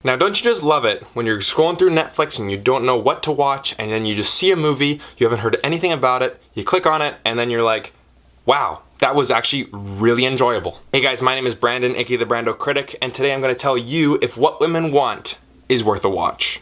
Now, don't you just love it when you're scrolling through Netflix and you don't know what to watch, and then you just see a movie, you haven't heard anything about it, you click on it, and then you're like, wow, that was actually really enjoyable. Hey guys, my name is Brandon, aka the BrandoCritic, and today I'm going to tell you if What Women Want is worth a watch.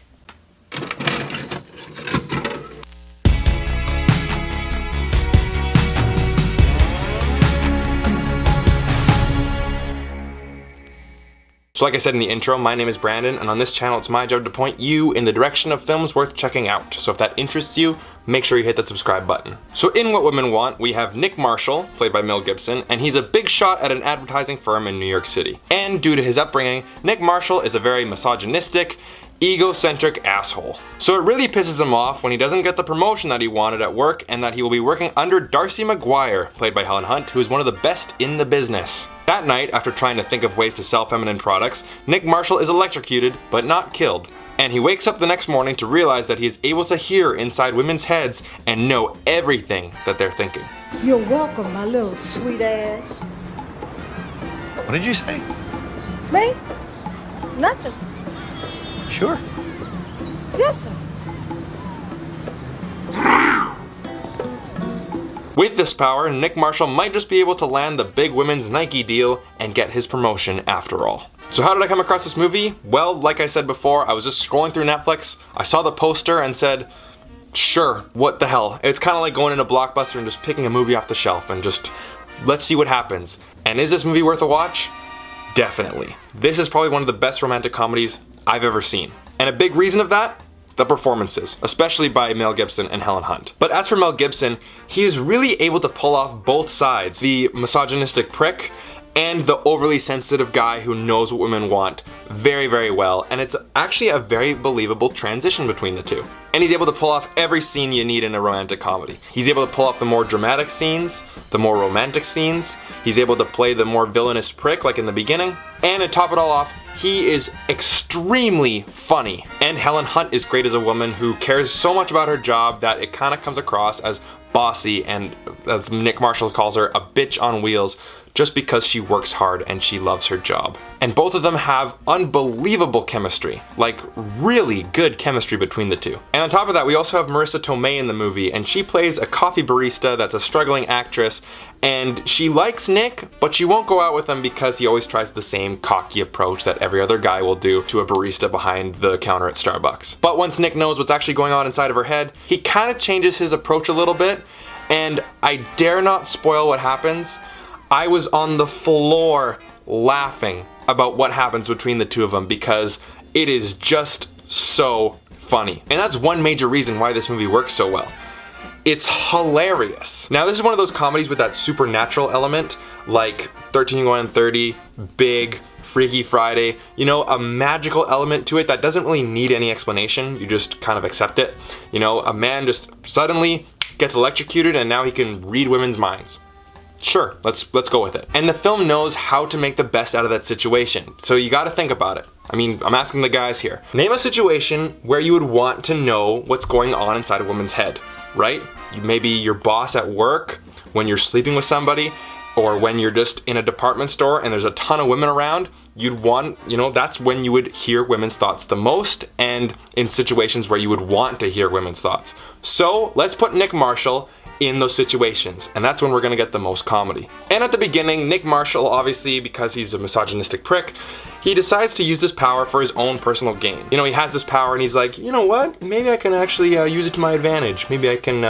So like I said in the intro, my name is Brandon, and on this channel it's my job to point you in the direction of films worth checking out. So if that interests you, make sure you hit that subscribe button. So in What Women Want, we have Nick Marshall, played by Mel Gibson, and he's a big shot at an advertising firm in New York City. And due to his upbringing, Nick Marshall is a very misogynistic, egocentric asshole. So it really pisses him off when he doesn't get the promotion that he wanted at work, and that he will be working under Darcy McGuire, played by Helen Hunt, who is one of the best in the business. That night, after trying to think of ways to sell feminine products, Nick Marshall is electrocuted, but not killed. And he wakes up the next morning to realize that he is able to hear inside women's heads and know everything that they're thinking. You're welcome, my little sweet ass. What did you say? Me? Nothing. Sure. Yes, sir. With this power, Nick Marshall might just be able to land the big women's Nike deal and get his promotion after all. So how did I come across this movie? Well, like I said before, I was just scrolling through Netflix, I saw the poster and said, sure, what the hell. It's kind of like going into Blockbuster and just picking a movie off the shelf and just, let's see what happens. And is this movie worth a watch? Definitely. This is probably one of the best romantic comedies I've ever seen. And a big reason of that? The performances, especially by Mel Gibson and Helen Hunt. But as for Mel Gibson, he is really able to pull off both sides, the misogynistic prick and the overly sensitive guy who knows what women want very, very well, and it's actually a very believable transition between the two. And he's able to pull off every scene you need in a romantic comedy. He's able to pull off the more dramatic scenes, the more romantic scenes, he's able to play the more villainous prick like in the beginning, and to top it all off, he is extremely funny. And Helen Hunt is great as a woman who cares so much about her job that it kind of comes across as bossy and, as Nick Marshall calls her, a bitch on wheels, just because she works hard and she loves her job. And both of them have unbelievable chemistry, like really good chemistry between the two. And on top of that, we also have Marissa Tomei in the movie, and she plays a coffee barista that's a struggling actress, and she likes Nick, but she won't go out with him because he always tries the same cocky approach that every other guy will do to a barista behind the counter at Starbucks. But once Nick knows what's actually going on inside of her head, he kind of changes his approach a little bit, and I dare not spoil what happens. I was on the floor laughing about what happens between the two of them because it is just so funny. And that's one major reason why this movie works so well. It's hilarious. Now, this is one of those comedies with that supernatural element, like 13 Going on 30, Big, Freaky Friday, you know, a magical element to it that doesn't really need any explanation. You just kind of accept it. You know, a man just suddenly gets electrocuted and now he can read women's minds. Sure, let's go with it. And the film knows how to make the best out of that situation. So you gotta think about it. I mean, I'm asking the guys here. Name a situation where you would want to know what's going on inside a woman's head, right? Maybe your boss at work, when you're sleeping with somebody, or when you're just in a department store and there's a ton of women around, you'd want, you know, that's when you would hear women's thoughts the most, and in situations where you would want to hear women's thoughts. So let's put Nick Marshall in those situations, and that's when we're gonna get the most comedy. And at the beginning, Nick Marshall, obviously because he's a misogynistic prick, he decides to use this power for his own personal gain. You know, he has this power and he's like, you know what, maybe I can actually use it to my advantage. Maybe I can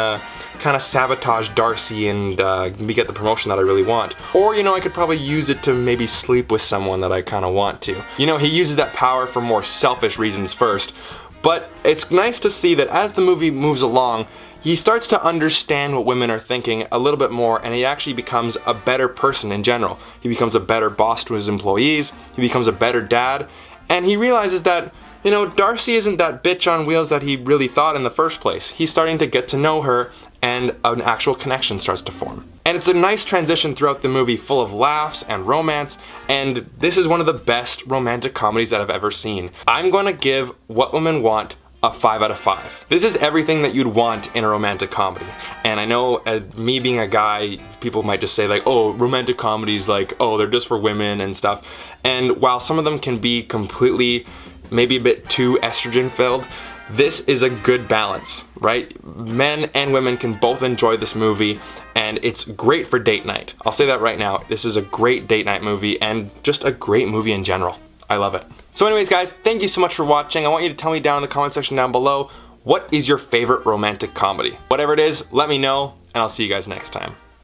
kind of sabotage Darcy and maybe get the promotion that I really want. Or, you know, I could probably use it to maybe sleep with someone that I kind of want to. You know, he uses that power for more selfish reasons first, but it's nice to see that as the movie moves along, he starts to understand what women are thinking a little bit more, and he actually becomes a better person in general. He becomes a better boss to his employees, he becomes a better dad, and he realizes that, you know, Darcy isn't that bitch on wheels that he really thought in the first place. He's starting to get to know her, and an actual connection starts to form. And it's a nice transition throughout the movie, full of laughs and romance, and this is one of the best romantic comedies that I've ever seen. I'm gonna give What Women Want a 5 out of 5. This is everything that you'd want in a romantic comedy. And I know, me being a guy, people might just say like, oh, romantic comedies, like, oh, they're just for women and stuff. And while some of them can be completely maybe a bit too estrogen filled. This is a good balance, right? Men and women can both enjoy this movie, and it's great for date night. I'll say that right now. This is a great date night movie and just a great movie in general. I love it. So anyways, guys, thank you so much for watching. I want you to tell me down in the comment section down below, what is your favorite romantic comedy? Whatever it is, let me know, and I'll see you guys next time.